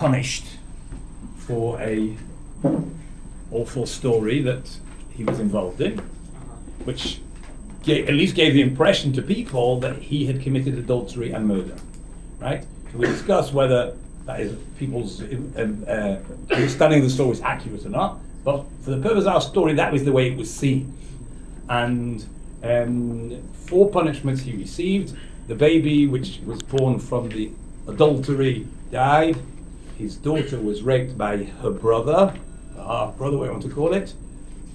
punished for a awful story that he was involved in, which at least gave the impression to people that he had committed adultery and murder, right? So we discuss whether that is people's understanding of the story is accurate or not, but for the purpose of our story, that was the way it was seen. And 4 punishments he received. The baby, which was born from the adultery, died. His daughter was raped by her brother, the half-brother, what you want to call it.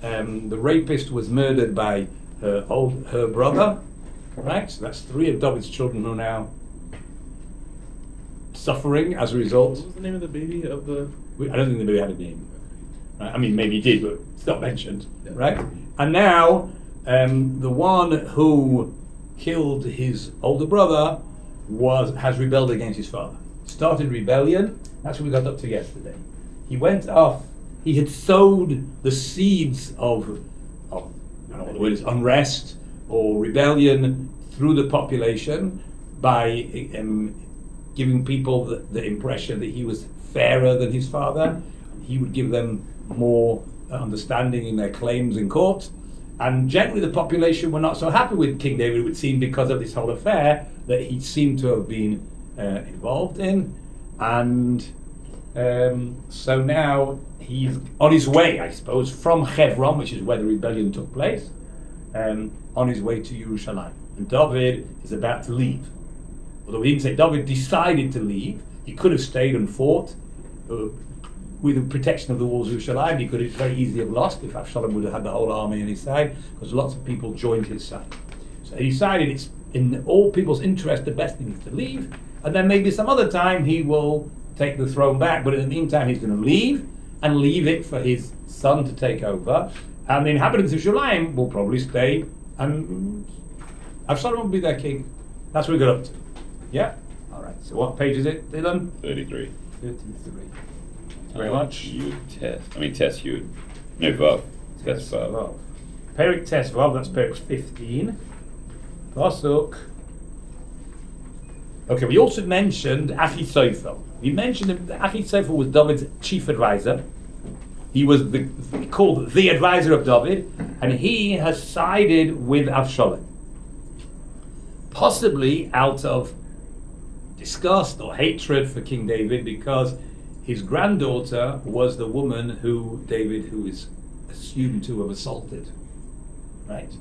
The rapist was murdered by her brother, right? So that's 3 of David's children who are now suffering as a result. What was the name of the baby of the... I don't think the baby had a name. Right? I mean, maybe he did, but it's not mentioned, right? And now, the one who killed his older brother has rebelled against his father. Started rebellion. That's what we got up to yesterday. He went off. He had sowed the seeds of I don't know what the word is, unrest or rebellion through the population by giving people the impression that he was fairer than his father. He would give them more understanding in their claims in court. And generally the population were not so happy with King David, it would seem, because of this whole affair that he seemed to have been involved in. And so now he's on his way, I suppose, from Hebron, which is where the rebellion took place, on his way to Jerusalem. And David is about to leave. Although we didn't say David decided to leave, he could have stayed and fought with the protection of the walls of Jerusalem. He could have very easily have lost if Absalom would have had the whole army on his side, because lots of people joined his side. So he decided it's in all people's interest, the best thing is to leave, and then maybe some other time he will take the throne back. But in the meantime, he's going to leave and leave it for his son to take over. And the inhabitants of Jerusalem will probably stay, and Absalom will be their king. That's what we got up to. Yeah? All right. So what page is it, Dylan? 33. 33. Very much. Yud Tes Yud. No, Vav. Tes Vav. Vav. Perik Tes Vav, that's Perik 15. Pasuk. Okay, we also mentioned Achithophel. We mentioned that Achithophel was David's chief advisor. He was called the advisor of David, and he has sided with Absalom. Possibly out of disgust or hatred for King David, because his granddaughter was the woman who is assumed to have assaulted, right?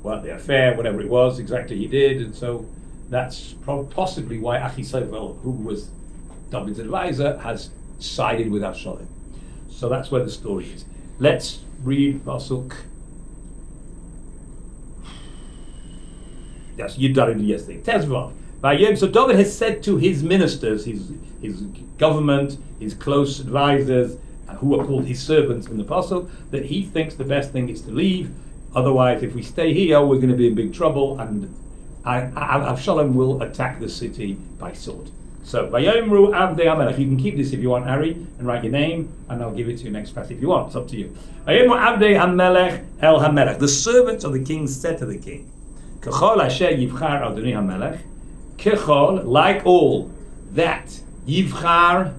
The affair, whatever it was, exactly he did, and so that's possibly why Achithophel, who was David's advisor, has sided with Absalom. So that's where the story is. Let's read Pasuk. Yes, you done it yesterday. Tezvav. So David has said to his ministers, his government, his close advisors, who are called his servants in the Pasuk, that he thinks the best thing is to leave. Otherwise, if we stay here, we're going to be in big trouble, and Absalom will attack the city by sword. So, Vayomru Avdei HaMelech. You can keep this if you want, Ari, and write your name, and I'll give it to you next class if you want. It's up to you. Vayomru Avdei HaMelech El HaMelech. The servants of the king said to the king, Kechol asher yivchar Adonai HaMelech, Kechol, like all that yivchar,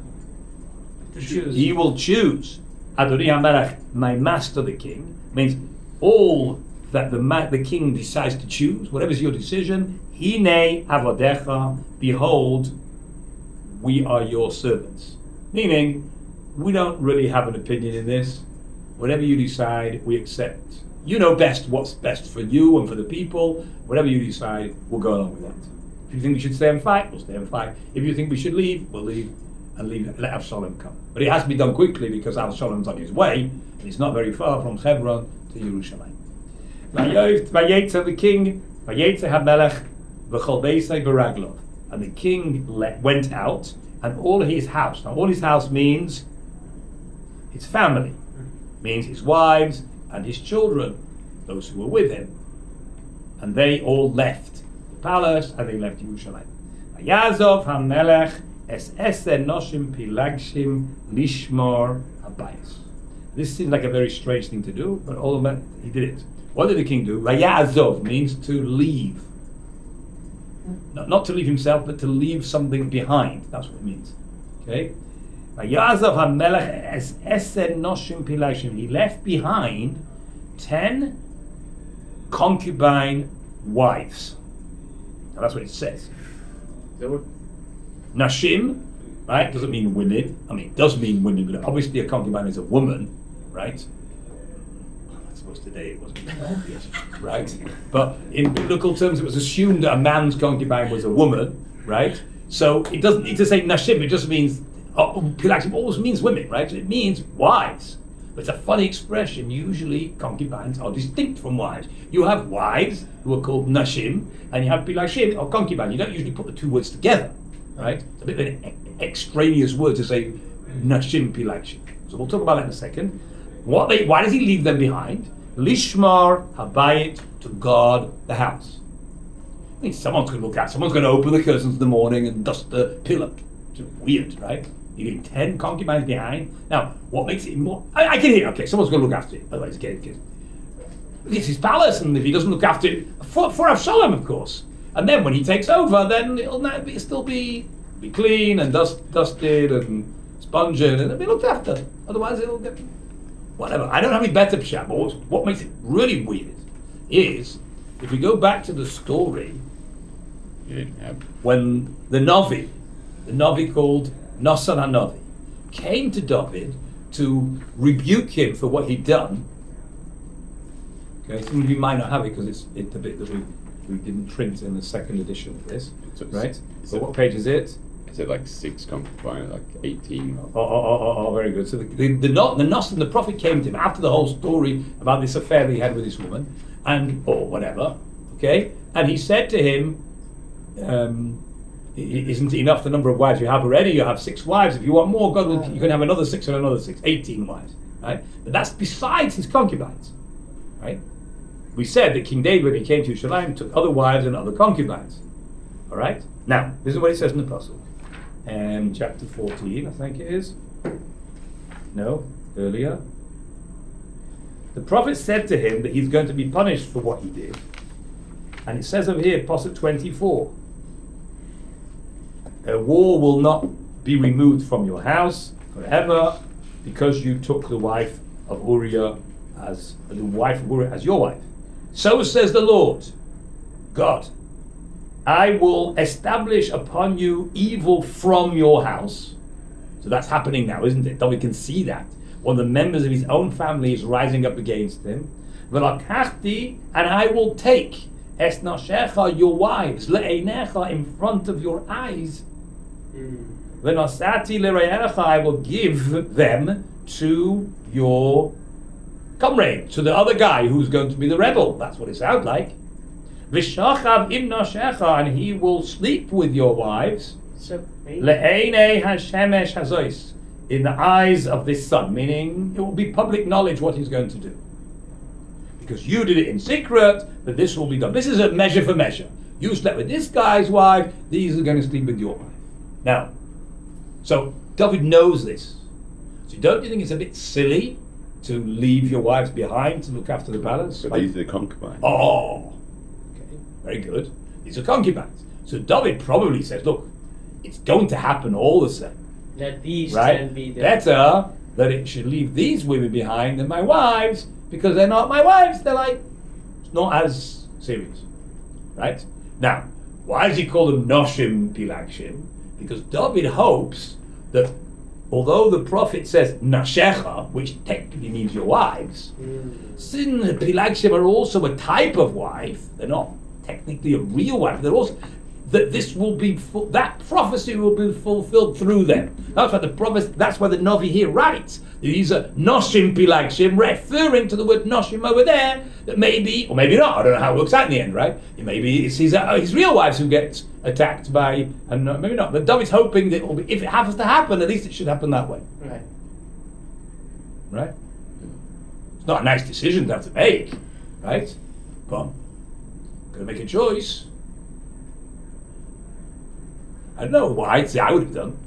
he will choose Adonai HaMelech, my master the king, means all that the king decides to choose, whatever is your decision, Hinei avodecha, behold, we are your servants. Meaning, we don't really have an opinion in this. Whatever you decide, we accept. You know best what's best for you and for the people. Whatever you decide, we'll go along with that. If you think we should stay and fight, we'll stay and fight. If you think we should leave, we'll leave and let Absalom come. But it has to be done quickly because Absalom's on his way, and it's not very far from Hebron to Jerusalem. Vayetze the king, Vayetze HaMelech v'chol beisei beraglov. And the king went out, and all his house. Now, all his house means his family, means his wives and his children, those who were with him. And they all left the palace, and they left Jerusalem. Vayazov HaMelech es eser noshim pilagshim lishmor habayis. This seems like a very strange thing to do, but he did it. What did the king do? Vayazov means to leave. Not to leave himself, but to leave something behind. That's what it means. Okay? He left behind 10 concubine wives. Now that's what it says. Nashim, right, doesn't mean women. I mean, it does mean women, but obviously a concubine is a woman, right? I suppose today it wasn't obvious, right? But in biblical terms, it was assumed that a man's concubine was a woman, right? So it doesn't need to say nashim, it just means, pilakshim always means women, right? It means wives. But it's a funny expression. Usually concubines are distinct from wives. You have wives who are called nashim, and you have pilakshim or concubine. You don't usually put the two words together, right? It's a bit of an extraneous word to say nashim pilakshim. So we'll talk about that in a second. Why does he leave them behind? Lishmar habayit, to guard the house. I mean, someone's going to look out. Someone's going to open the curtains in the morning and dust the pillow. It's weird, right? You leave 10 concubines behind. Now, what makes it more? I can hear. Okay, someone's going to look after it. Otherwise, it's his palace, and if he doesn't look after it, for Avshalom, of course. And then when he takes over, then it'll still be clean and dusted and sponged, and it'll be looked after. Otherwise, it'll get whatever. I don't have any better pshat, but what makes it really weird is if we go back to the story when the Navi called Nathan HaNavi, came to David to rebuke him for what he'd done. Okay, some of you might not have it because it's the bit that we didn't print in the second edition of this, right? So what page is it? Is it like 6 concubines, like 18? Oh, very good. So the Nathan, the prophet, came to him after the whole story about this affair that he had with this woman, or whatever, okay? And he said to him, isn't it enough the number of wives you have already? You have 6 wives. If you want more, you can have another 6 and another 6, 18 wives, right? But that's besides his concubines, right? We said that King David, when he came to Yerushalayim, took other wives and other concubines, all right? Now, this is what it says in the Pasuk. Chapter 14, I think it is. No, earlier. The prophet said to him that he's going to be punished for what he did. And it says over here, Pasuk 24, a wall will not be removed from your house forever because you took the wife of Uriah as your wife. So says the Lord, God, I will establish upon you evil from your house. So that's happening now, isn't it? We can see that. One of the members of his own family is rising up against him. V'lakachti, and I will take es nashecha, your wives, le'einecha, in front of your eyes. V'nasati l're'echa, I will give them to your comrade, to the other guy who's going to be the rebel. That's what it sounds like. V'shachav im nashecha, and he will sleep with your wives. Le'einei hashemesh hazois, in the eyes of this sun, meaning it will be public knowledge what he's going to do. Because you did it in secret, but this will be done. This is a measure for measure. You slept with this guy's wife, these are going to sleep with your wife. Now, so David knows this. So don't you think it's a bit silly to leave your wives behind to look after the palace? But these are the concubines. Oh, okay, very good. These are concubines. So David probably says, look, it's going to happen all the same. That these right? can be Better that it should leave these women behind than my wives, because they're not my wives. They're like, it's not as serious, right? Now, why does he call them Noshim Pilakshim? Because David hopes that although the prophet says Nashecha, which technically means your wives, since the Pilakshim are also a type of wife, they're not technically a real wife, they're also, that this will be, that prophecy will be fulfilled through them. That's why that's why the Navi here writes, these are Noshim Pilakshim, referring to the word Noshim over there, that maybe, or maybe not, I don't know how it works out in the end, right? Maybe it's his real wives who get attacked by, and maybe not, but David's hoping that if it happens to happen, at least it should happen that way. Right? It's not a nice decision to have to make, right? But gotta make a choice. I don't know what I'd say I would have done.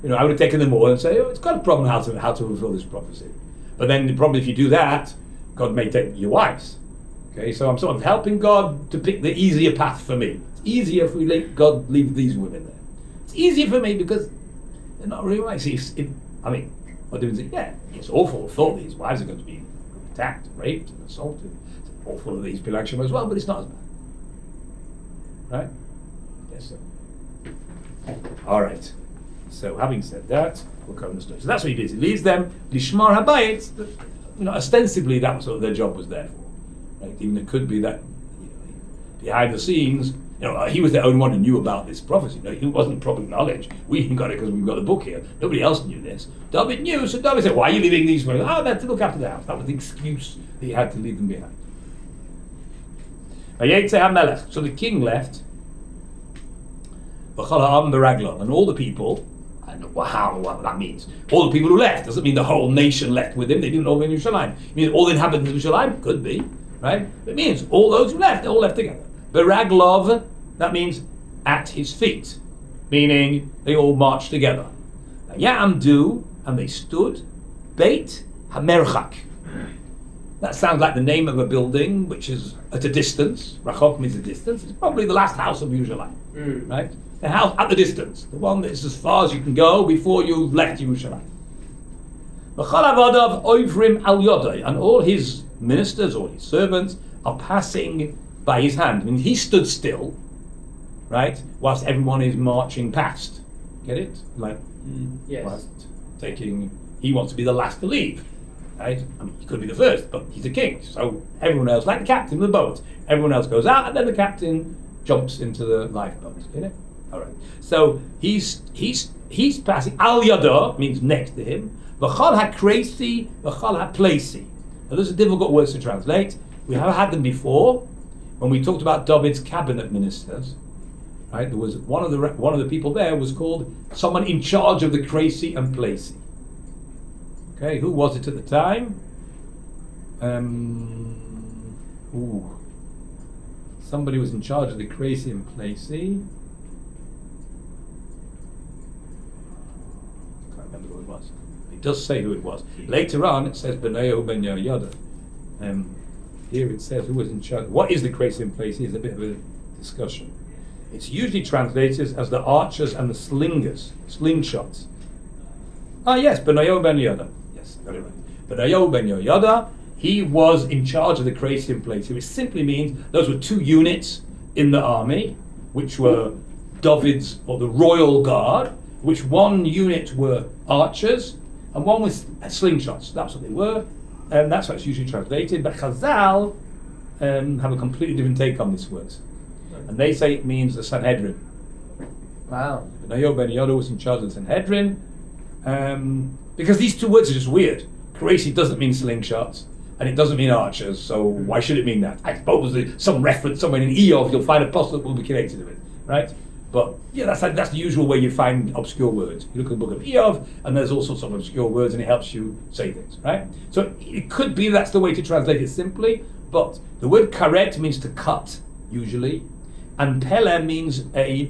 I would have taken them all and say, it's got a problem how to fulfill this prophecy. But then the problem, if you do that, God may take your wives. Okay, so I'm sort of helping God to pick the easier path for me. easier if we let God leave these women there. It's easier for me because they're not really right. See, what do we say? Yeah, it's awful. Thought these wives are going to be attacked, raped, and assaulted. It's awful of these Pilagshim as well, but it's not as bad. Right? Yes, sir. All right. So, having said that, we'll come to the story. So that's what he did. He leads them. Lishmar habayit. Ostensibly, that was what their job was there for. Right? Even it could be that behind the scenes, he was the only one who knew about this prophecy. It wasn't public knowledge. We got it because we've got the book here. Nobody else knew this. David knew, so David said, "Why are you leaving these women?" "Oh, that's to look after the house." That was the excuse that he had to leave them behind. So the king left. And all the people, I don't know what that means. All the people who left doesn't mean the whole nation left with him. They didn't all in Yerushalayim. It means all the inhabitants of Yerushalayim? Could be, right? It means all those who left, they all left together. Beraglov, that means at his feet, meaning they all marched together. Ya'amdu, and they stood, Beit HaMerchak. That sounds like the name of a building which is at a distance. Rachok means a distance. It's probably the last house of Yerushalayim, right? The house at the distance, the one that's as far as you can go before you've left Yerushalayim. And all his ministers or his servants are passing by his hand. I mean, he stood still, right, whilst everyone is marching past. Get it? Yes. Whilst he wants to be the last to leave. Right? I mean, he could be the first, but he's a king. So everyone else, like the captain of the boat, everyone else goes out, and then the captain jumps into the lifeboat. Get it? All right. So he's passing. Al yada means next to him. V'chal ha-kresi, v'chal ha-plesi. Now, those are difficult words to translate. We have had them before when we talked about David's cabinet ministers. Right? There was one of the people there was called someone in charge of the kresi and plesi. Okay, who was it at the time? Somebody was in charge of the Kresi and Plesi. Can't remember who it was. It does say who it was. Later on, it says Benayo Ben Yehoyada. Here it says who was in charge. What is the Kresi and Plesi? Is a bit of a discussion. It's usually translated as the archers and the slingshots. Yes, Benayo Ben Yehoyada. Got it right. But Benayo Ben Yehoyada, he was in charge of the Kresi and Plesi, which simply means those were two units in the army, which were David's, or the royal guard, which one unit were archers, and one was slingshots. That's what they were, and that's how it's usually translated. But Chazal have a completely different take on this word. And they say it means the Sanhedrin. Wow. Benayo Ben Yehoyada was in charge of the Sanhedrin. Because these two words are just weird. Kresi doesn't mean slingshots, and it doesn't mean archers, so why should it mean that? I suppose there's some reference somewhere in Eov, you'll find a apostle that will be connected to it, right? But yeah, that's the usual way you find obscure words. You look at the book of Eov, and there's all sorts of obscure words, and it helps you say things, right? So it could be that's the way to translate it simply, but the word karet means to cut, usually, and pele means a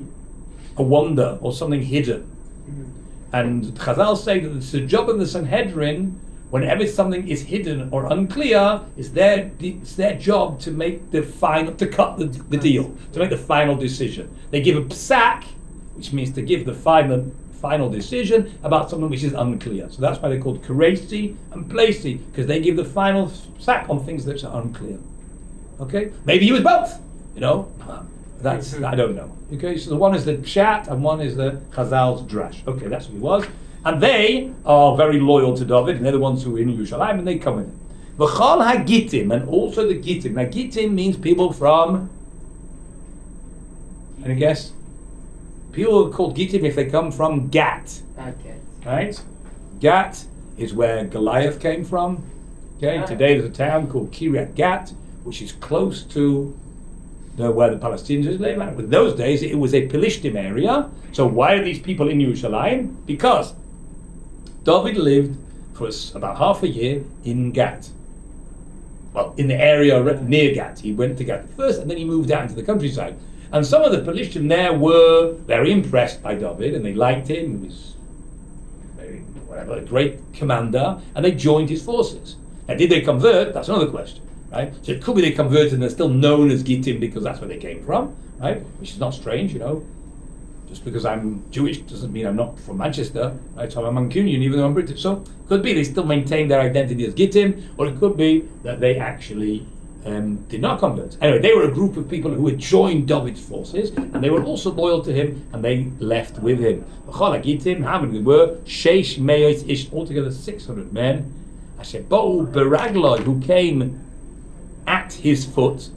wonder or something hidden. Mm-hmm. And Chazal say that it's the job of the Sanhedrin, whenever something is hidden or unclear, it's their job to make to cut the deal, to make the final decision. They give a psak, which means to give the final decision about something which is unclear. So that's why they're called Kresi and Plesi, because they give the final psak on things that are unclear. Okay? Maybe he was both, That's, I don't know. Okay, so the one is the Pshat and one is the Chazal's Drash. Okay, that's what he was. And they are very loyal to David, and they're the ones who are in Yerushalayim, and they come with him. V'chal ha-Gittim, and also the Gittim. Now, Gittim means people from, any guess? People are called Gittim if they come from Gat. Okay. Right? Gat is where Goliath came from. Okay, today there's a town called Kiryat Gat, which is close to where the Palestinians live. And in those days, it was a Pelishtim area. So why are these people in Yerushalayim? Because David lived for about half a year in Gat. Well, in the area near Gat. He went to Gat first, and then he moved out into the countryside. And some of the Pelishtim there were very impressed by David, and they liked him. He was a great commander, and they joined his forces. Now, did they convert? That's another question. right? So it could be they converted and they're still known as Gittim because that's where they came from, right? Which is not strange, Just because I'm Jewish doesn't mean I'm not from Manchester, right? So I'm a Mancunian even though I'm British. So it could be they still maintain their identity as Gittim, or it could be that they actually did not convert. Anyway, they were a group of people who had joined David's forces, and they were also loyal to him, and they left with him. How many were? Sheish Me'ot Ish, altogether 600 men. Bo Beragloi, who came at his foot,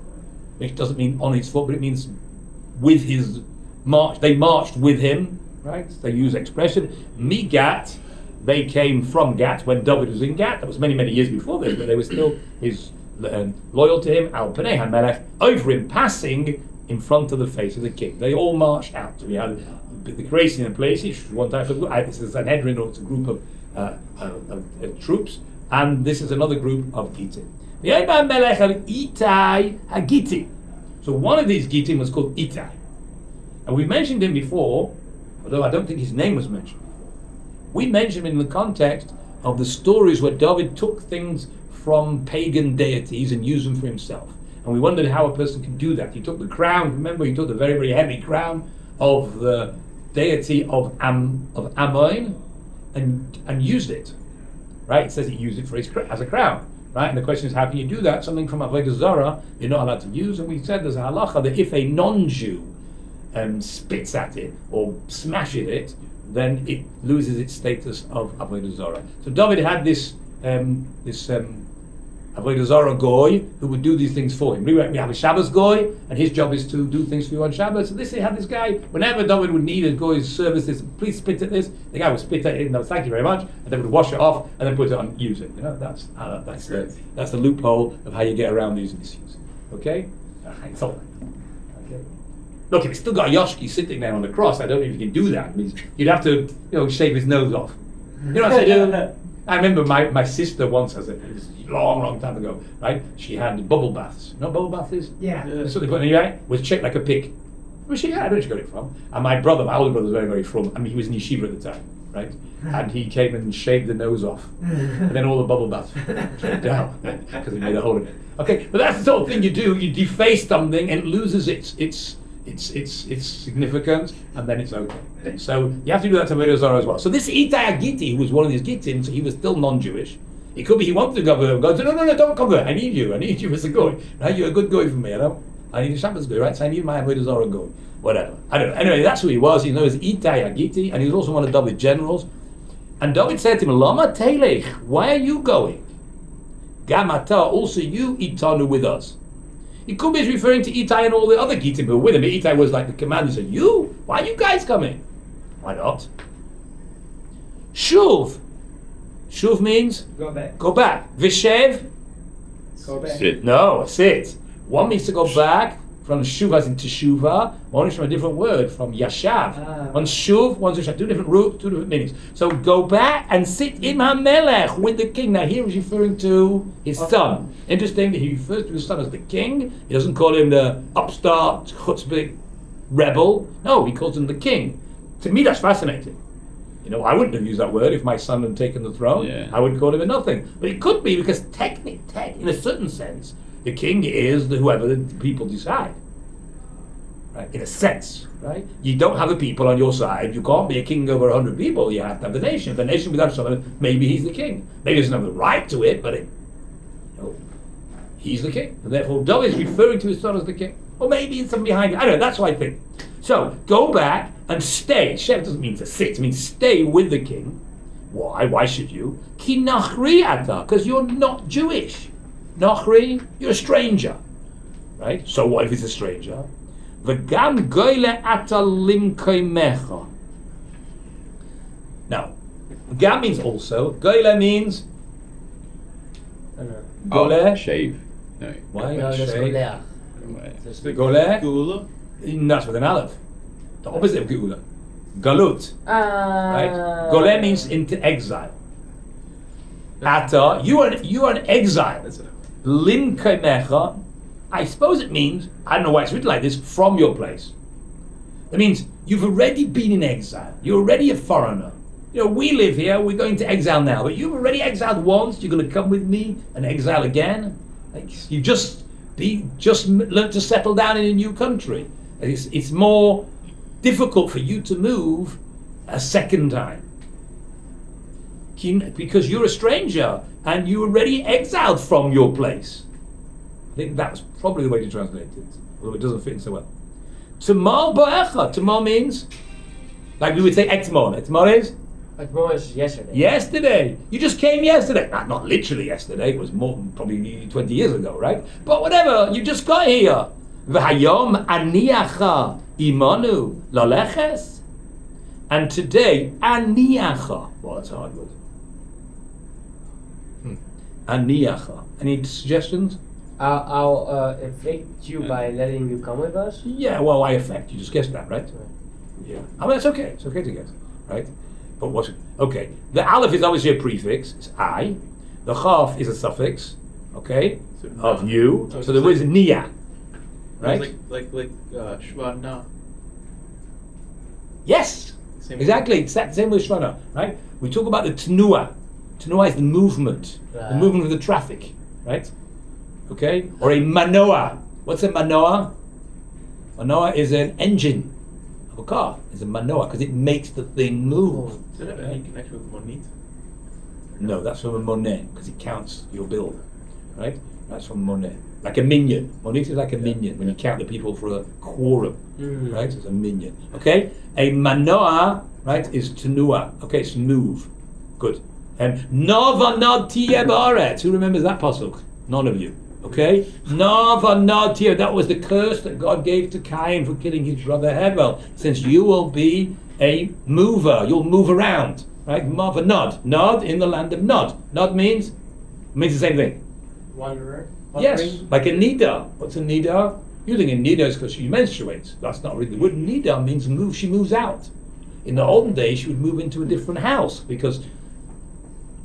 which doesn't mean on his foot, but it means with his march. They marched with him, right? They use expression. Migat, they came from Gat when David was in Gat. That was many, many years before this, but they were still his loyal to him. Al Panei HaMelech, over him, passing in front of the face of the king. They all marched out. So we had the Gracie in place, which was one type of group. This is an Sanhedrin, or it's a group of troops, and this is another group of Gittim. The HaMelech of Itai HaGitti. So one of these Gittim was called Itai. And we mentioned him before, although I don't think his name was mentioned before. We mentioned him in the context of the stories where David took things from pagan deities and used them for himself. And we wondered how a person could do that. He took the crown, remember, he took the very, very heavy crown of the deity of Ammon and used it. Right? It says he used it for as a crown. Right? And the question is, how can you do that? Something from Avodah Zarah you're not allowed to use. And we said there's a halacha that if a non-Jew spits at it or smashes it, then it loses its status of Avodah Zarah. So David had this Avodah Zarah goy who would do these things for him. We have a Shabbos goy, and his job is to do things for you on Shabbos. So he had this guy, whenever David would need a goy's services, please spit at this, the guy would spit at it and thank you very much, and then would wash it off and then put it on, use it. That's the loophole of how you get around these issues. Okay? It's all right. Okay. Look, if he's still got a Yoshki sitting there on the cross, I don't know if you can do that. You'd have to, shave his nose off. You know what I'm saying? I remember my sister once, it was a long, long time ago, right? She had bubble baths. You know what bubble bath is? Yeah. So they put in your eye, was shaped like a pig. Well, I don't know where she got it from. And my older brother was very, very from. He was in yeshiva at the time, right? And he came and shaved the nose off. And then all the bubble baths came down because he made a hole in it. Okay, but that's the sort of thing you do. You deface something and it loses its significance, and then it's okay. So you have to do that to Avodah Zarah as well. So this Itai HaGitti, who was one of these Gittims, he was still non-Jewish. It could be he wanted to convert. God said, no, don't convert. I need you as a goy. Right? You're a good goy for me. I need a Shabbos goy, right? So I need my Avodah Zarah goy. Whatever. I don't know. Anyway, that's who he was. He's known as Itai HaGitti, and he was also one of David's generals. And David said to him, Lama Telech, why are you going? Gamata, also you Itanu with us. It could be referring to Itai and all the other Gittim who were with him. But Itai was like the commander. He said, why are you guys coming? Why not? Shuv. Shuv means? Go back. Vishev? Go back. Sit. No, sit. One means to go back, from Shuv as in Teshuvah. One is from a different word, from Yashav. One's Shuv, one's Yashav. Two different meanings. So go back and sit in HaMelech with the king. Now here he's referring to his son. Interesting that he refers to his son as the king. He doesn't call him the upstart, chutzpah rebel. No, he calls him the king. To me that's fascinating. I wouldn't have used that word if my son had taken the throne. Yeah. I would call him a nothing. But it could be because in a certain sense, the king is whoever the people decide. Right? In a sense, right? You don't have the people on your side. You can't be a king over 100 people. You have to have the nation. If the nation without someone, maybe he's the king. Maybe he doesn't have the right to it, but he's the king. And therefore, David is referring to his son as the king. Or maybe it's something behind it. I don't know. That's what I think. So, go back and stay. Shev doesn't mean to sit. It means stay with the king. Why? Why should you? Ki nachri ata, because you're not Jewish. Nachri, you're a stranger. Right? So what if he's a stranger? V'gam goyle ata limkoimecha. Now, gam means also. Goyle means gole. Shave. No. Why? No, that's Shave. Golea. Gole. Gula. That's with an aleph. The opposite of geula. Galut. Right? Gole means into exile. Ata, you are an exile. Lim kaimecha. I suppose it means, I don't know why it's written like this, from your place. It means you've already been in exile. You're already a foreigner. We live here, we're going to exile now, but you've already exiled once, you're going to come with me and exile again. Like you just learn to settle down in a new country. It's more difficult for you to move a second time because you're a stranger and you're already exiled from your place. I think that's probably the way to translate it, although it doesn't fit in so well. Tamar ba'echa. Tamar means, like we would say, etmon. Etmon is? Etmon is yesterday. Yesterday. You just came yesterday. Not literally yesterday. It was more probably 20 years ago, right? But whatever. You just got here. V'hayom aniacha imanu laleches. And today, aniacha. Well, that's a hard word. Aniacha. Any suggestions? I'll afflict you by letting you come with us. Yeah, well, I affect. You just guessed that, right? Yeah. I mean, it's okay. It's okay to guess, right? But what's okay? The aleph is obviously a prefix. It's I. The chaf is a suffix. Okay, of you. So the word is niya, right? Like shvana. Yes, exactly. It's that same with shvana, right? We talk about the tenua. Tenua is the movement of the traffic, right? Okay, or a manoa. What's a manoa? Manoa is an engine of a car. It's a manoa because it makes the thing move. Does it have any connection with monit? No, that's from a monet because it counts your bill, right? That's from monet. Like a minion. Monit is like a minion when you count the people for a quorum, right? It's a minion. Okay, a manoa, right, is tenua. Okay, it's move. Good. Nova nod tiye ba'aretz. Who remembers that pasuk? None of you. Okay? Nava Nadir, that was the curse that God gave to Cain for killing his brother Hevel. Since you will be a mover, you'll move around. Right? Mava Nod. Nod in the land of Nod. Nod means the same thing. Wanderer? Yes, like a nida. What's a nida? You think a nida is because she menstruates. That's not really the word. Nida means move, she moves out. In the olden days, she would move into a different house because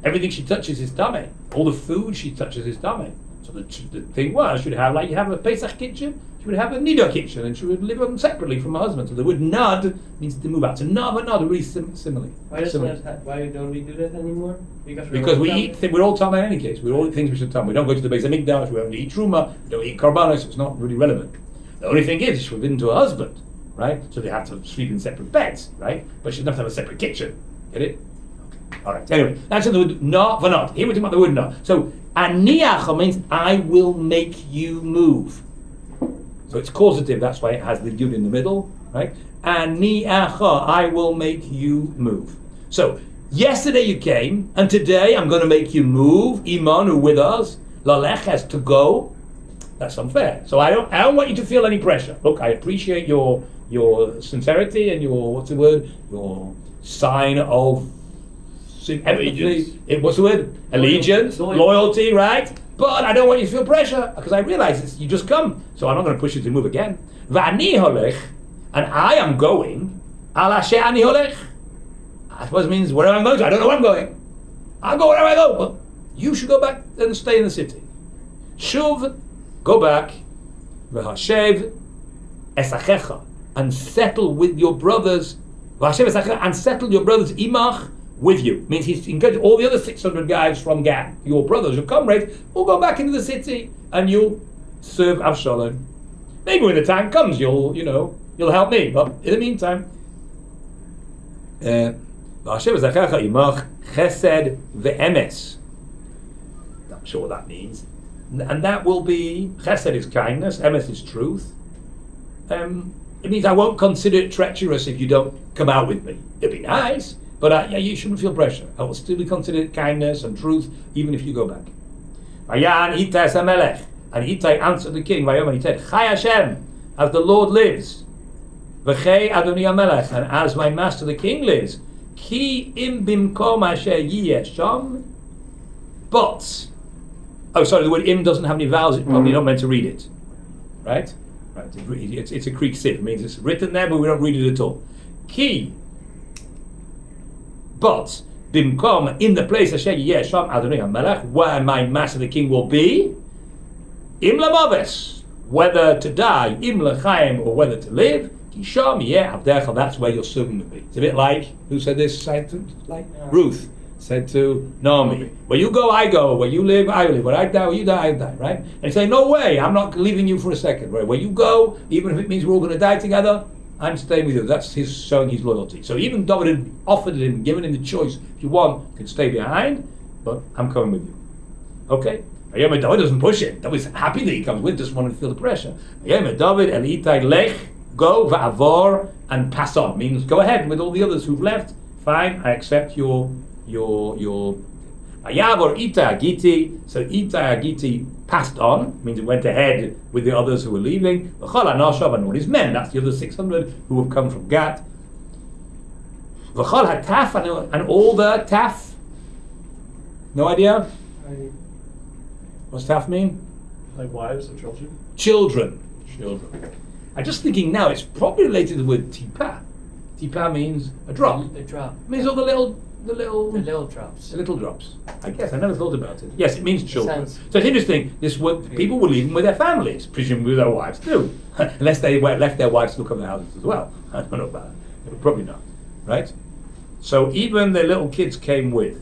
everything she touches is tummy. All the food she touches is tummy. So the thing was, she would have, like you have a Pesach kitchen, she would have a Nida kitchen, and she would live them separately from her husband. So the word nad means to move out. So nad and nod are really similar. Why don't we do that anymore? Because we eat, we're all Tamei in any case. We all eat things we should Tamei. We don't go to the Beis HaMikdash, we only eat Truma, we don't eat Karbanos, it's not really relevant. The only thing is, she's been to her husband, right? So they have to sleep in separate beds, right? But she doesn't have to have a separate kitchen. Get it? Okay. All right. Anyway, that's the word na v'not. Here we're talking about the word na. So aniacha means I will make you move. So it's causative. That's why it has the yud in the middle, right? Aniacha, I will make you move. So yesterday you came, and today I'm going to make you move. Imanu with us. Laleches to go. That's unfair. So I don't want you to feel any pressure. Look, I appreciate your sincerity and your your sign of empathy. What's the word? Allegiance, loyalty, right? But I don't want you to feel pressure because I realize you just come. So I'm not going to push you to move again. V'ani holech, and I am going. Al asher ani holech. I suppose it means wherever I'm going to. I don't know where I'm going. I'll go wherever I go. But you should go back and stay in the city. Shuv, go back. V'hashev esachecha, and settle with your brothers. V'hashev esachecha, and settle your brothers imach with you. Means he's encouraged all the other 600 guys from Gad, your brothers, your comrades, will go back into the city and you'll serve Avshalom. Maybe when the time comes, you'll help me. But in the meantime, chesed ve'emes. I'm sure what that means. And that will be, chesed is kindness, emes is truth. It means I won't consider it treacherous if you don't come out with me. It'd be nice. But you shouldn't feel pressure. I will still be considered kindness and truth, even if you go back. And Ittai answered the king, and he said, Chai Hashem, as the Lord lives, V'chei Adoni HaMelech, and as my master the king lives, Ki im bimkom asher yiyeh sham. But, the word im doesn't have any vowels, it's probably not meant to read it. Right? It's a Greek sieve. It means it's written there, but we don't read it at all. Ki. But bimkom, in the place Asher Yeh Sham Adonai HaMelech, where my master the king will be, im lamaves, whether to die, im lechaim, or whether to live, kisham yeh avdecha, that's where your servant will be. It's a bit like, who said this? Like Ruth. said to Naomi, where you go, I go. Where you live, I live. Where I die, where you die, I die. Right? And he say, no way, I'm not leaving you for a second. Right? Where you go, even if it means we're all going to die together, I'm staying with you. That's his showing his loyalty. So even David had offered him, given him the choice, if you want, you can stay behind, but I'm coming with you. Okay? David doesn't push it. David's happy that he comes with, just wanted to feel the pressure. David, El Itai Lech, go, va'avor, and pass on. Means go ahead with all the others who've left. Fine, I accept your Ayavor Ita Agiti. So Ita Agiti passed on, means it went ahead with the others who were leaving. V'chol HaNashav and all his men, that's the other 600 who have come from Gat. V'chol HaTaf and all the Taf. No idea? What's Taf mean? Like wives and children? Children. I'm just thinking now, it's probably related to the word tipa. Tipa means a drop. A drop. It means all the little drops. The little drops. I guess I never thought about it. Yes, it means children. Sounds- So it's interesting. This word, people were leaving with their families, presumably with their wives too, unless they left their wives to look after the houses as well. I don't know about that. Probably not, right? So even the little kids came with.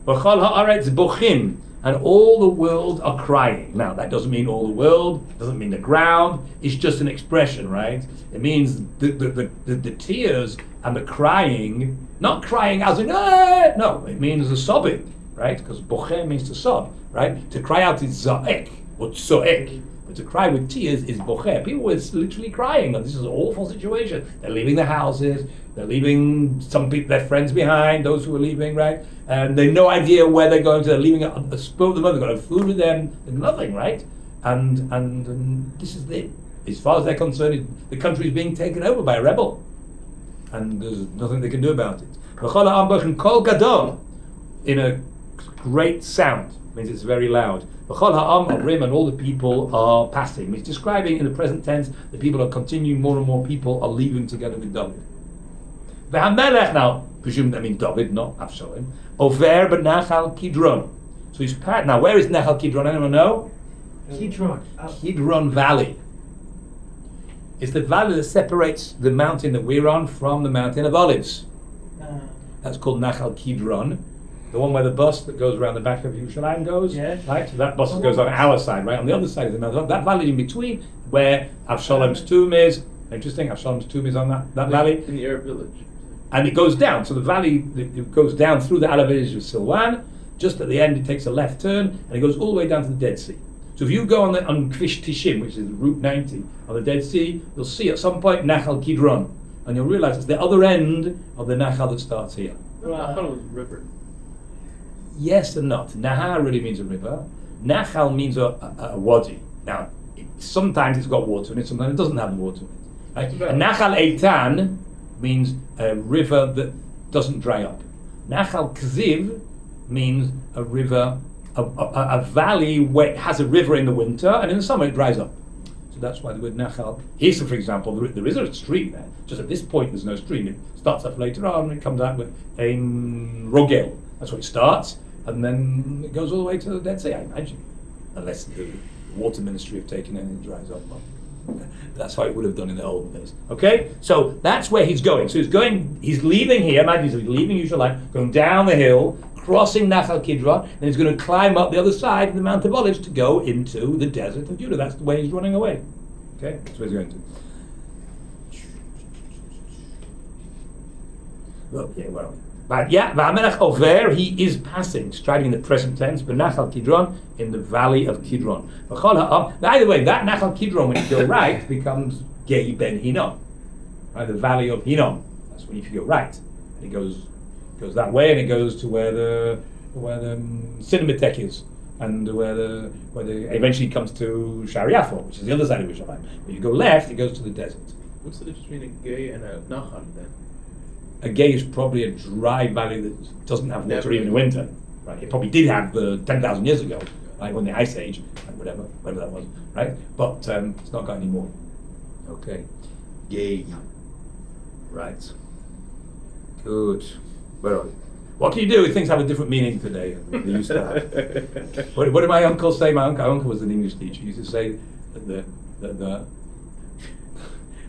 V'chol haaretz bochim, and all the world are crying. Now that doesn't mean all the world, doesn't mean the ground. It's just an expression, right? It means the tears and the crying, not crying as in no, it means the sobbing, right? Because bochem means to sob, right? To cry out is zaek or tzoek, but to cry with tears is bochem. People were literally crying. This is an awful situation. They're leaving their houses. They're leaving some people, their friends behind. Those who are leaving, right? And they have no idea where they're going to. They're leaving a spoon with them. They've got no food with them. There's nothing, right? And this is it. As far as they're concerned, the country is being taken over by a rebel, and there's nothing they can do about it. V'chol ha'ambuch and kol gadol, in a great sound, means it's very loud. V'chol ha'am avrim, and all the people are passing. It's describing in the present tense the people are continuing. More and more people are leaving together with David. VeHaMelech, now presume that means David, not Avshalom. Over b'Nachal Kidron. So he's now. Where is Nachal Kidron? Anyone know? Kidron Valley. It's the valley that separates the mountain that we're on from the mountain of Olives. That's called Nachal Kidron. The one where the bus that goes around the back of Yerushalayim goes, right? So that bus goes on our side, right? On the other side of the mountain. That valley in between, where Avshalom's tomb is. Interesting, Avshalom's tomb is on that valley. In the Arab village. And it goes down. So the valley, it goes down through the Arab village of Silwan. Just at the end, it takes a left turn, and it goes all the way down to the Dead Sea. So if you go on Kvish Tishim, which is Route 90 on the Dead Sea, you'll see at some point Nachal Kidron, and you'll realize it's the other end of the Nachal that starts here. I thought it was a river. Yes and not. Nahar really means a river. Nachal means a wadi. Now, sometimes it's got water in it, sometimes it doesn't have water in it. Right? And Nachal Eitan means a river that doesn't dry up. Nachal Kziv means a river, a valley where it has a river in the winter, and in the summer it dries up. So that's why the word Nachal. Here, for example, there is a stream there. Just at this point, there's no stream. It starts off later on, and it comes out with a Rogel. That's where it starts, and then it goes all the way to the Dead Sea, I imagine. Unless the water ministry have taken it and it dries up. That's how it would have done in the old days. Okay? So that's where he's going. So he's leaving here, imagine he's leaving Yerushalayim, going down the hill, crossing Nachal Kidron, and he's going to climb up the other side of the Mount of Olives to go into the desert of Judah. That's the way he's running away. Okay? That's where he's going to. Well, yeah, well. But yeah, VaHaMelech Over, he is passing, striding in the present tense, but Nachal Kidron, in the valley of Kidron. By the way, that Nachal Kidron, when you go right, becomes Gei Ben Hinnom, right? The valley of Hinnom. That's when you go right, and it goes that way, and it goes to where the Cinematheque is, and where eventually comes to Shar Yafo, which is the other side of Yerushalayim. When you go left, it goes to the desert. What's the difference between a gay and a nachal then? A gay is probably a dry valley that doesn't have water even in winter. Right? It probably did have 10,000 years ago, right, when the Ice Age, like whatever that was, right? But it's not got any more. Okay. Gay. Right. Good. Where are we? What can you do if things have a different meaning today than they used to have? What did my uncle say? My uncle was an English teacher. He used to say that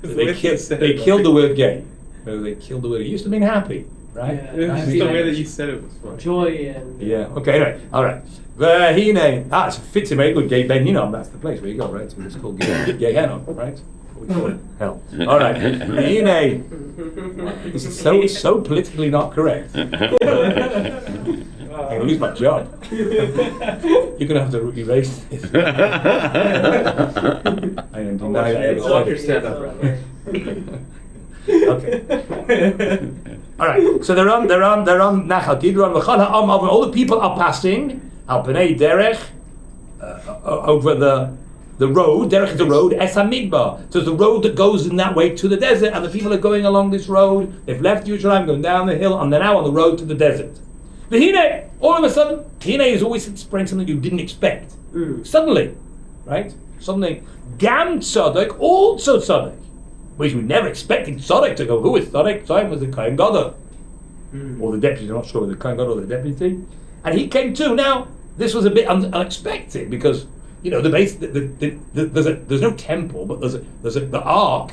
they killed the word gay. They killed the word. It used to mean happy. right? Yeah. It's just the way that you said it was funny. Joy and Yeah. Okay. Anyway. All right. Vehine. It fits in very good. Gay Ben Hinnom. That's the place where you go, right? So it's called Gay Hinnom, right? We call it hell. All right. Vehine. This is so politically not correct. I'm gonna lose my job. You're gonna have to erase this. I am denied I ever Watch said your it. stand up, brother. Okay. All right. So they're on Nachal Kidron. All the people are passing al Pnei Derech over the road. Derech is the road. Es Hamidbar. So it's the road that goes in that way to the desert, and the people are going along this road. They've left Yerushalayim, going down the hill, and they're now on the road to the desert. The Hine, all of a sudden, Hine is always spraying something you didn't expect. Suddenly, right? Suddenly, Gam Tzadok, also Tzadok. Which we never expected Tzadok to go. Who is Tzadok? Tzadok was the Kohen Gadol. Or the deputy, I'm not sure whether the Kohen Gadol or the deputy. And he came too. Now, this was a bit unexpected because, you know, there's no temple, but the Ark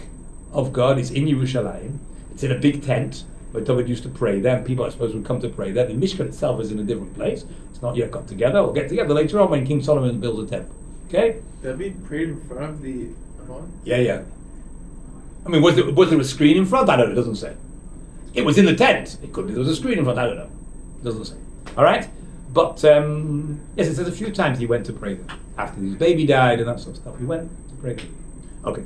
of God is in Yerushalayim. It's in a big tent where David used to pray there, and people, I suppose, would come to pray there. The Mishkan itself is in a different place. It's not yet got together. We'll get together later on when King Solomon builds a temple. Okay? David prayed in front of the Amon? Yeah. I mean, was there a screen in front? I don't know. It doesn't say. It was in the tent. It could be there was a screen in front. I don't know. It doesn't say. All right? But, yes, it says a few times he went to pray there. After his baby died and that sort of stuff, he went to pray there. Okay.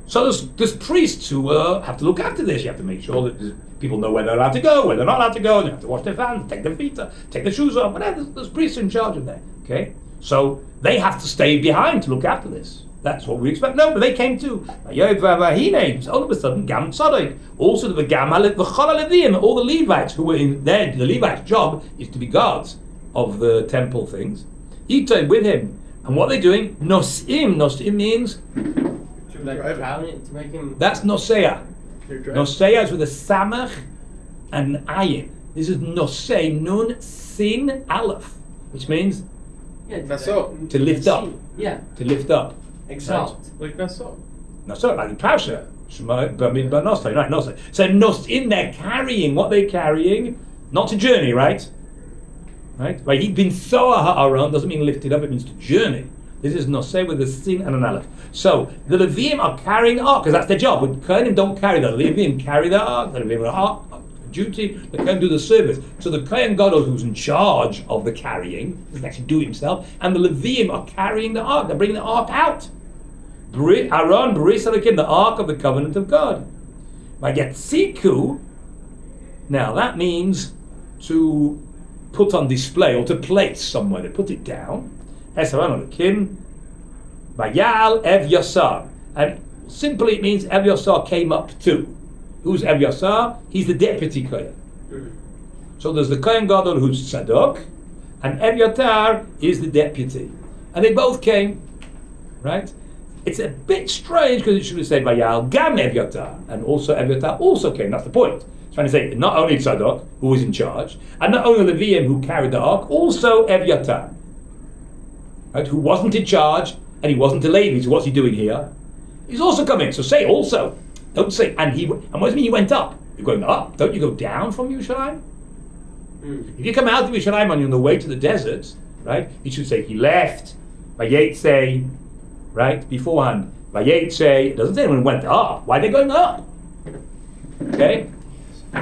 So there's priests who have to look after this. You have to make sure that people know where they're allowed to go, where they're not allowed to go. They have to wash their hands, take their feet off, take their shoes off, whatever. There's priests in charge of that. Okay? So they have to stay behind to look after this. That's what we expect. No, but they came too. All of a sudden, Gam Tzadok. Also the Gam Levim, all the Levites who were in there. The Levites' job is to be guards of the temple things. Ito with him. And what they're doing, Nosim. Nosim means to drown it, to make him. that's Nosea. Nosea is with a Samach and Ayin. This is Nosei, Nun, Sin, Aleph, which means Naso. to lift up. Yeah. To lift up. Exalt. Like Naso. Naso, like in Parsha. Right, Nosei. So Nosim, they're carrying what they're carrying, not to journey, right? Right? He'd been Soa Ha'aron doesn't mean lifted up, it means to journey. This is Noseh with a sin and an aleph. So the Levim are carrying the ark, because that's their job. When Kohanim don't carry the Levim, carry the ark. The Levim are duty, the Kohen do the service. So the Kohen Gadol, who's in charge of the carrying, doesn't actually do it himself, and the Levim are carrying the ark. They're bringing the ark out. Aaron, Beris Elokim, the ark of the covenant of God. Siku, now that means to put on display or to place somewhere. They put it down. Esaran Bayal Ev Yasar. And simply it means Ev Yasar came up too. Who's Ev Yasar? He's the deputy Kohen. So there's the Kohen Gadol who's Tzadok, and Ev Yatar is the deputy. And they both came, right? It's a bit strange because it should have said Vayal Gam Ev Yatar, and also Ev Yatar also came. That's the point. It's trying to say not only Tzadok, who was in charge, and not only the Leviim who carried the ark, also Ev Yatar, right? Who wasn't in charge, and he wasn't a Levi. So what's he doing here? He's also coming. So say also. Don't say and what does it mean he went up? You're going up. Don't you go down from Yerushalayim? If you come out of Yerushalayim and you're on the way to the desert, right? You should say he left. Vayetze, right? Beforehand. Vayetze. It doesn't say when he went up. Why are they going up? Okay?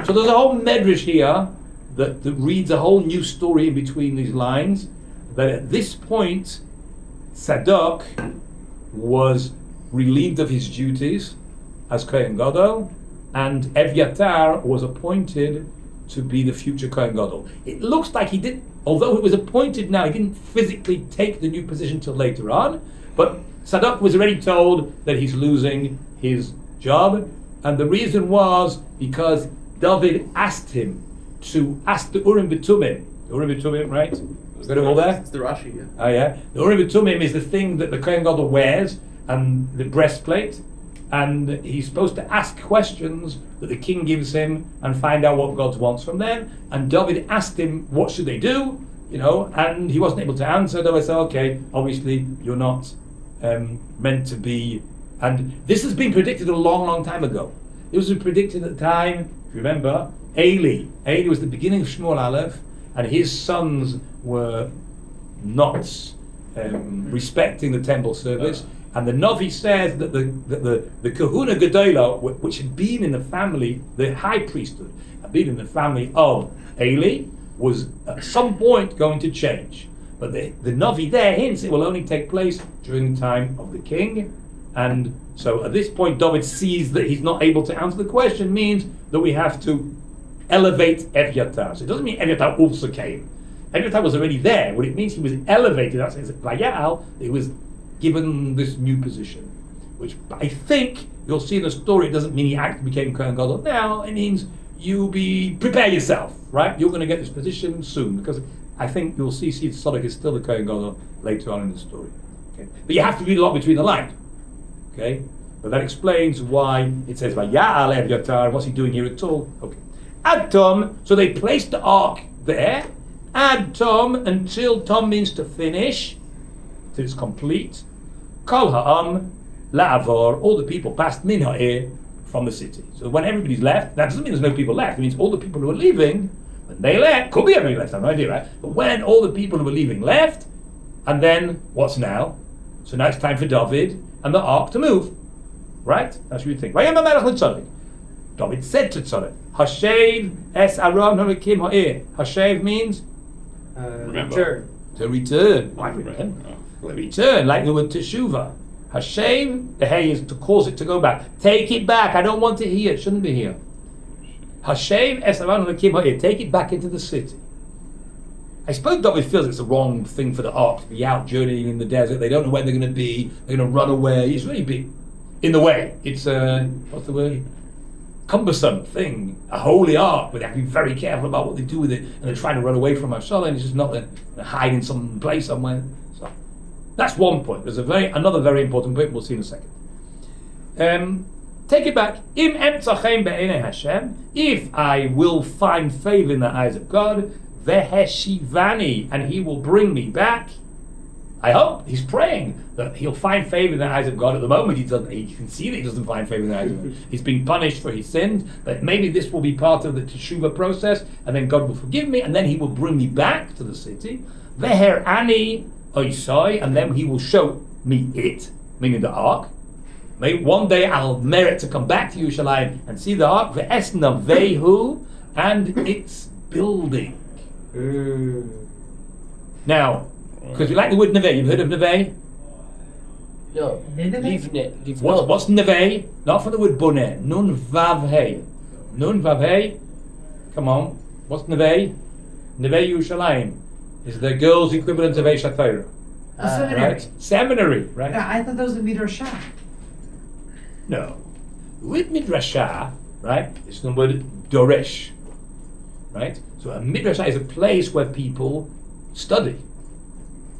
So there's a whole medrash here that reads a whole new story in between these lines. That at this point, Tzadok was relieved of his duties as Kohen Gadol, and Evyatar was appointed to be the future Kohen Gadol. It looks like he did, although he was appointed now, he didn't physically take the new position till later on, but Tzadok was already told that he's losing his job, and the reason was because David asked him to ask the Urim V'Tumim. The Urim V'Tumim, right? Is that all there? It's the Rashi, yeah. Oh yeah. The Urim V'Tumim is the thing that the Kohen Gadol wears, and the breastplate, and he's supposed to ask questions that the king gives him and find out what God wants from them. And David asked him, what should they do? And he wasn't able to answer. David said, okay, obviously you're not meant to be. And this has been predicted a long, long time ago. It was predicted at the time, if you remember, Eli. Eli was the beginning of Shmuel Aleph, and his sons were not respecting the temple service. And the Navi says that the Kahuna Gedola, which had been in the family, the high priesthood, had been in the family of Eli, was at some point going to change. But the Navi there hints it will only take place during the time of the king. And so at this point, David sees that he's not able to answer the question, means that we have to elevate Evyatar. So it doesn't mean Evyatar also came. Evyatar was already there. What it means, he was elevated. That's Vayal, he was given this new position, which I think you'll see in the story, it doesn't mean he actually became Kohen Gadol now. It means prepare yourself, right? You're going to get this position soon, because I think you'll see Tzadok is still the Kohen Gadol later on in the story. Okay? But you have to read a lot between the lines. Okay? But that explains why it says Vayal Evyatar. What's he doing here at all? Okay. Ad Tom, so they placed the ark there. Ad Tom, until Tom means to finish, till it's complete. Kol ha'am la'avor, all the people passed min ha'ir, from the city. So when everybody's left, that doesn't mean there's no people left. It means all the people who are leaving, when they left, could be everybody left, I have no idea, right? But when all the people who were leaving left, and then what's now? So now it's time for David and the ark to move, right? That's what you think. David said to Tzadok, Hashev es Aram ha'rekim ha'ir. Hashev means Return. to return. Why return? Return, like the word teshuvah. Hashem, the hay is to cause it to go back. Take it back. I don't want it here. It shouldn't be here. Hashem es Aram ha'rekim ha'ir. Take it back into the city. I suppose David feels it's the wrong thing for the ark to be out journeying in the desert. They don't know where they're going to be. They're going to run away. It's really big in the way. It's what's the word? Cumbersome thing, a holy ark, but they have to be very careful about what they do with it, and they're trying to run away from Avshalom, and it's just not hide in some place somewhere. So that's one point. There's another very important point we'll see in a second. Take it back. Im emtzachem be'enei Hashem, if I will find favor in the eyes of God, veheshivani, and He will bring me back. I hope he's praying that he'll find favor in the eyes of God. At the moment, he can see that he doesn't find favor in the eyes of God. He's being punished for his sins, but maybe this will be part of the teshuvah process, and then God will forgive me, and then He will bring me back to the city. Veher ani oisai, and then He will show me it, meaning the ark. Maybe one day I'll merit to come back to Yerushalayim and see the ark. Ve'esna vehu, and its building. Now, because we like the word Neve. You've heard of Neve? No. What's Neve? Not from the word Boneh. Nun Vav Hey. Nun Vav Hey. Come on. What's Neve? Neve Yerushalayim is the girls' equivalent of Aish Torah. Seminary. Right? Seminary, right? Yeah, I thought that was a midrashah. No. With midrashah, right, it's the word Doresh. Right? So a midrashah is a place where people study.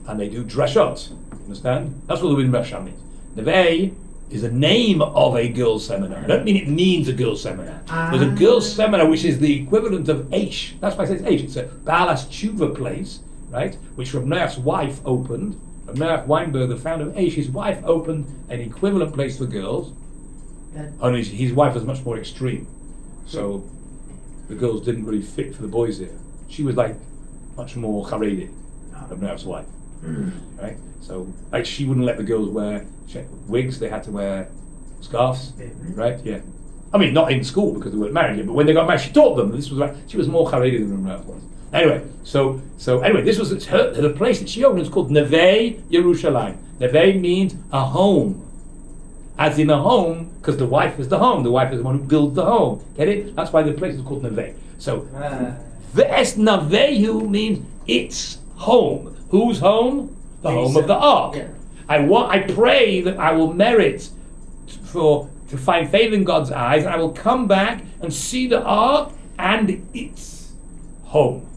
And they do drashot. Understand? That's what the word midrashah means. Neve is a name of a girls' seminar. I don't mean it means a girls' seminar. There's a girls' seminar which is the equivalent of Aish. That's why I say it's Aish. It's a Baalas Tshuva place, right? Which Rabbi Noach's wife opened. Rabbi Noach Weinberg, the founder of Aish, his wife opened an equivalent place for girls. Only his wife was much more extreme. So the girls didn't really fit for the boys there. She was like much more Haredi, Rabbi Noach's wife. Right? So like she wouldn't let the girls wear wigs, they had to wear scarves. Right? Yeah. I mean not in school because they weren't married yet, but when they got married she taught them. This was like she was more Haredi than Rabbi was. Anyway, so anyway, this was the place that she opened. It's called Neve Yerushalayim. Neve means a home. As in a home, because the wife is the home. The wife is the one who builds the home. Get it? That's why the place is called Neve. So Ve'es Navehu means its home. Whose home? The home of the ark. Yeah. I pray that I will merit to find favor in God's eyes, and I will come back and see the ark and its home.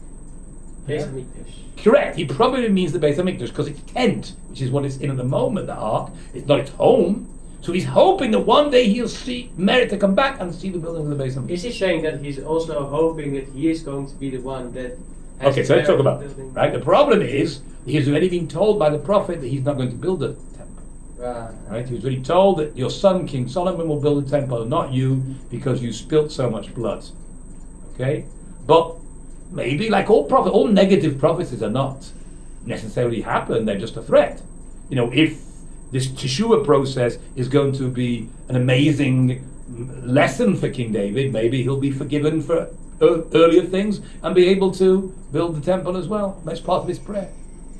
Beis Hamikdash. Correct. He probably means the Beis Hamikdash because it's tent, which is what it's in at the moment. The ark. It's not its home. So he's hoping that one day he'll merit to come back and see the building of the Beis Hamikdash. Is he saying that he's also hoping that he is going to be the one that? Okay, so let's talk about it. Right. The problem is he's already been told by the prophet that he's not going to build a temple. Right. He was already told that your son King Solomon will build a temple, not you, because you spilt so much blood. Okay? But maybe like all negative prophecies are not necessarily happen, they're just a threat. If this Teshuvah process is going to be an amazing lesson for King David, maybe he'll be forgiven for earlier things and be able to build the temple as well. That's part of his prayer.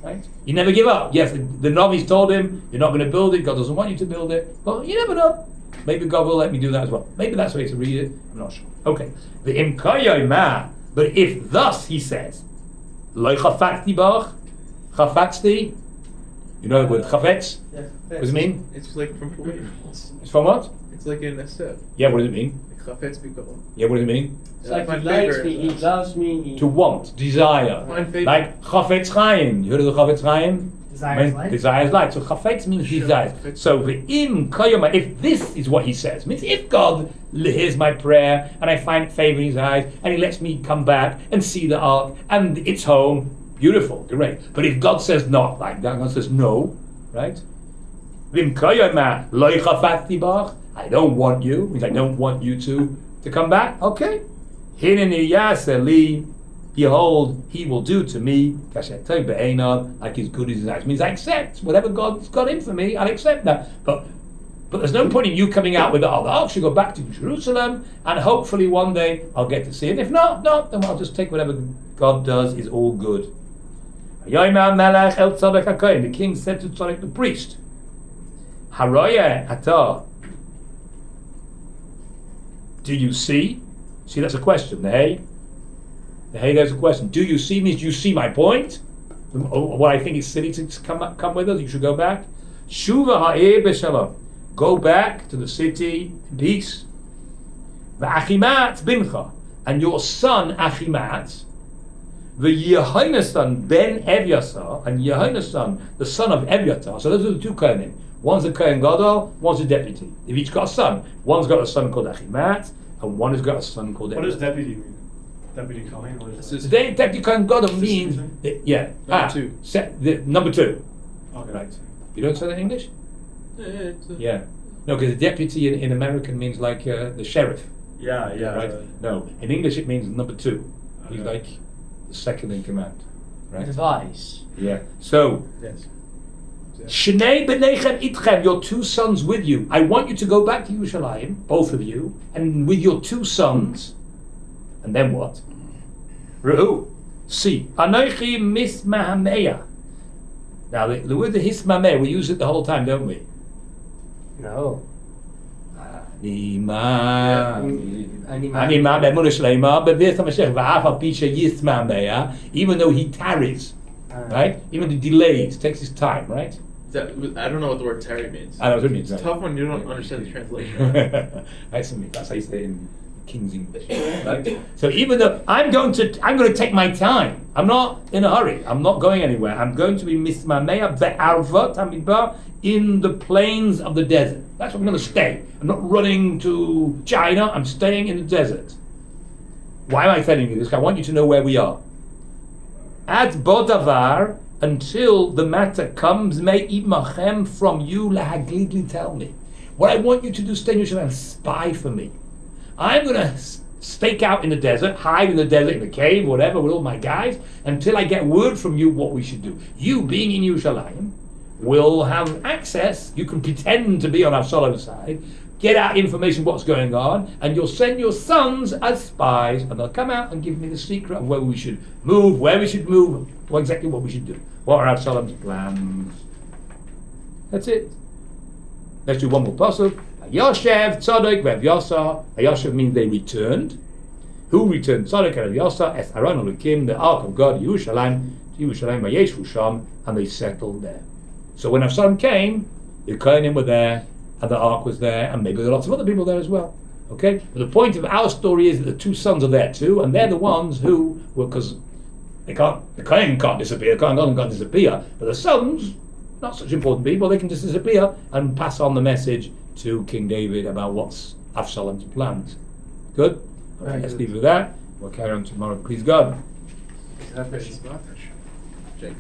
Right? You never give up. Yes, the Navi's told him, you're not going to build it, God doesn't want you to build it, but you never know. Maybe God will let me do that as well. Maybe that's the way to read it. I'm not sure. Okay. The imkayoyma, but if thus he says, Lo chafatzti bach, chafatzti, you know the word chafetz? Yes. What does it mean? It's like from poetry. It's from what? It's like in a step. Yeah, what does it mean? Chafetz bikol. Yeah, what does it mean? It's like he Find likes favor. me, he loves me. He To want, desire. Find favor. Like chafetz chaim. You heard of the chafetz chaim? Desires light. Desires light. So chafetz means desires. So the im kayoma, if this is what he says, means if God hears my prayer and I find favor in his eyes and he lets me come back and see the ark and it's home, beautiful, great. But if God says not like that, God says no, right? Im kayoma lo chafatzti bach. I don't want you, means I don't want you to come back. Okay. Hineni yaseli. Behold, he will do to me like he's good as his eyes. Means I accept whatever God's got in for me. I'll accept that. But there's no point in you coming out with the ark should go back to Jerusalem, and hopefully one day I'll get to see it. If not, then I'll just take whatever God does is all good. The king said to Tzadok the priest, Haroya ata. Do you see? See, that's a question. Hey, there's a question. Do you see means do you see my point? What I think is silly to come with us. You should go back. Shuva ha'ir b'shalom. Go back to the city in peace. V'achimat bincha. And your son Achimat, the Yehonasan ben Evyasar, and Yehonasan, the son of Evyatar. So those are the two Kohanim. One's a Kohen Gadol, one's a deputy. They've each got a son. One's got a son called Achimat, and one has got a son called Evyatar. What does deputy mean? Deputy Kohen? What is that? So deputy Kohen Gadol means, Number two. Number two. Okay. Right. You don't say that in English? It's a- Yeah. No, because the deputy in American means like the sheriff. Yeah, yeah. Right? No, in English it means number two. He's Okay. like the second in command. Right? advice. Yeah. So, Yes. Shnei b'neichem itchem, your two sons with you. I want you to go back to Yerushalayim, both of you, and with your two sons. And then what? Re'u. See. Anochi mismahameya. Now, the word hismameh, we use it the whole time, don't we? No. Nima. Anima. Even though he tarries, right? Even the delays, takes his time, right? I don't know what the word tarry means. I know what it means. It's tough when you don't understand the translation. That's how you say it in King's English, right? So even though I'm going to take my time. I'm not in a hurry. I'm not going anywhere. I'm going to be mismameya be'arvot hamidbar in the plains of the desert. That's where I'm going to stay. I'm not running to China. I'm staying in the desert. Why am I telling you this? I want you to know where we are. Ad bodavar, until the matter comes, may imachem from you lahaglidli, tell me. What I want you to do, stay in Yerushalayim and spy for me. I'm going to stake out in the desert, hide in the desert, in the cave, whatever, with all my guys, until I get word from you what we should do. You, being in Yerushalayim, will have access. You can pretend to be on Avshalom's side, get out information what's going on, and you'll send your sons as spies, and they'll come out and give me the secret of where we should move, exactly what we should do. What are Avshalom's plans? That's it. Let's do one more pasuk. Yoshev, Tzadok, Vev Yosar. Yoshev means they returned. Who returned? Tzadok and Yosar, Es Aron Elokim, the Ark of God, Yerushalayim, Vayeshu Sham, and they settled there. So when Avshalom came, the Kohanim were there, and the Ark was there, and maybe there are lots of other people there as well. Okay? But the point of our story is that the two sons are there too, and they're the ones who, because the Kohanim can't disappear, the Kohen can't disappear, but the sons, not such important people, they can just disappear and pass on the message to King David about what's Avshalom's plans. Good? Okay, let's leave it with that. We'll carry on tomorrow. Please God. James.